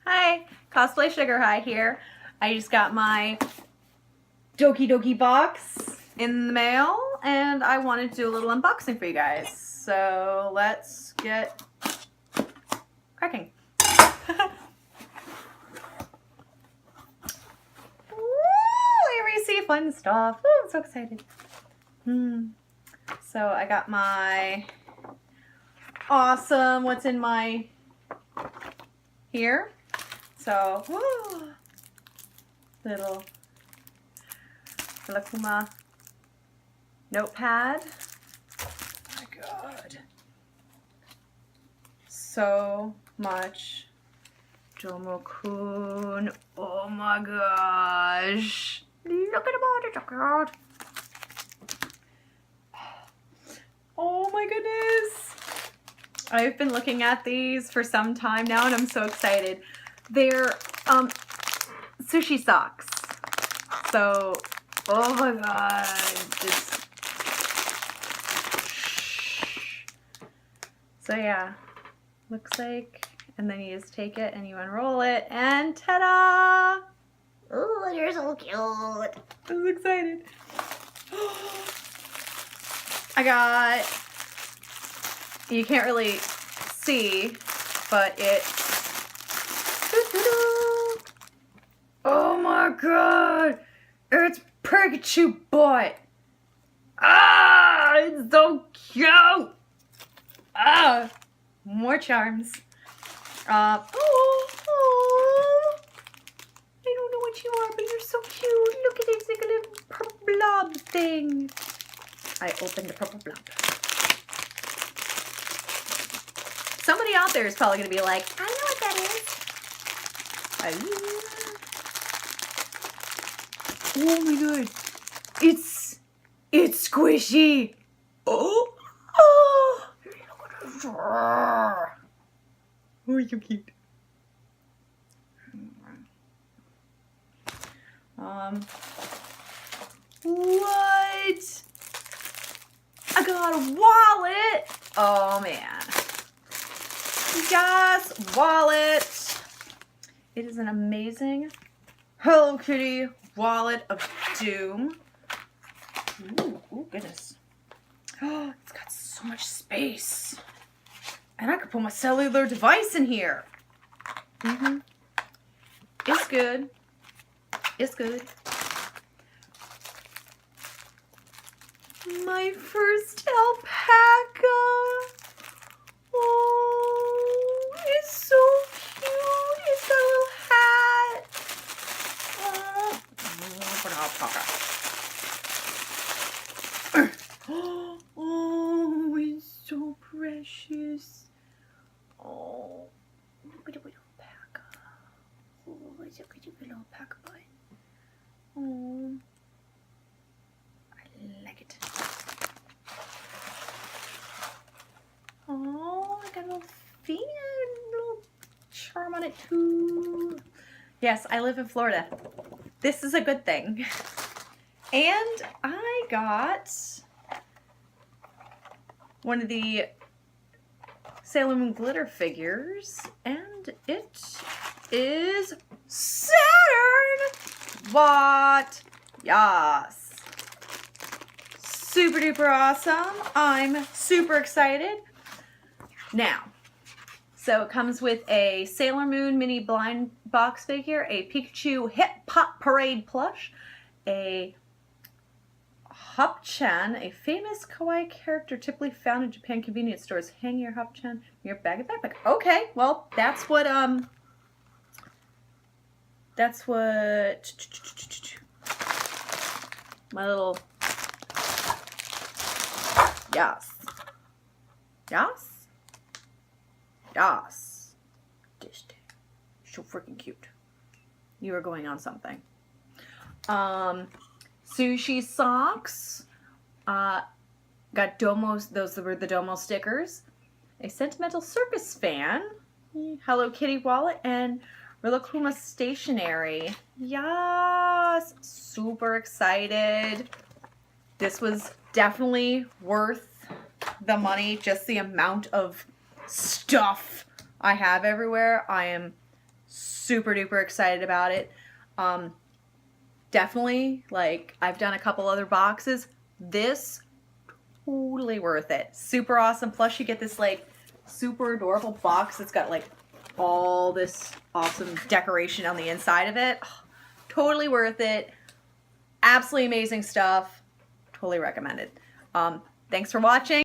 Hi, Cosplay Sugar High here. I just got my DokiDoki box in the mail and I wanted to do a little unboxing for you guys. So let's get cracking. Woo! We see fun stuff. Ooh, I'm so excited. So I got my awesome, what's in my here. So, woo, little Kuma notepad. Oh my god. So much Domo-kun. Oh my gosh. Look at the body. Oh my goodness. I've been looking at these for some time now and I'm so excited. They're sushi socks. So, oh my god. So yeah, looks like, and then you just take it and you unroll it and ta-da! Oh, you're so cute. I'm excited. I got, you can't really see, but it's, oh my god, it's Pikachu butt. Ah, it's so cute. Ah, more charms. Oh, I don't know what you are, but you're so cute. Look at it, it's like a little purple blob thing. I opened the purple blob. Somebody out there is probably going to be like, I know what that is. Oh my god. It's squishy. Oh. Oh. Oh, you're so cute. What? I got a wallet. Oh man. Yes, wallet. It is an amazing Hello Kitty wallet of doom. Ooh, goodness. Oh, it's got so much space. And I could put my cellular device in here. It's good. It's good. My first alpaca. Oh, it's so cute. It's got a little hat. For an alpaca. Oh, it's so precious. Oh, look at the little alpaca. Oh, it's a good little alpaca butt. Oh, I like it. Oh, I got a little fan, little charm on it too. Yes, I live in Florida. This is a good thing. And I got one of the Sailor Moon glitter figures, and it is Saturn! What? Yes. Super duper awesome. I'm super excited. Now, so it comes with a Sailor Moon mini blind box figure, a Pikachu Hip Hop Parade plush, a Hop-chan, a famous kawaii character typically found in Japan convenience stores. Hang your Hop-chan in your bag of backpack. Okay, well, that's what my little, yes. Just so freaking cute. You are going on something. Sushi socks. Got Domos, those were the Domo stickers. A sentimental circus fan. Hello Kitty wallet and Rilakkuma stationery. Yes! Super excited. This was definitely worth the money, just the amount of stuff I have everywhere. I am super duper excited about it. Definitely, like, I've done a couple other boxes. This, totally worth it. Super awesome. Plus you get this like super adorable box that's got like all this awesome decoration on the inside of it. Oh, totally worth it. Absolutely amazing stuff. Totally recommend it. Thanks for watching.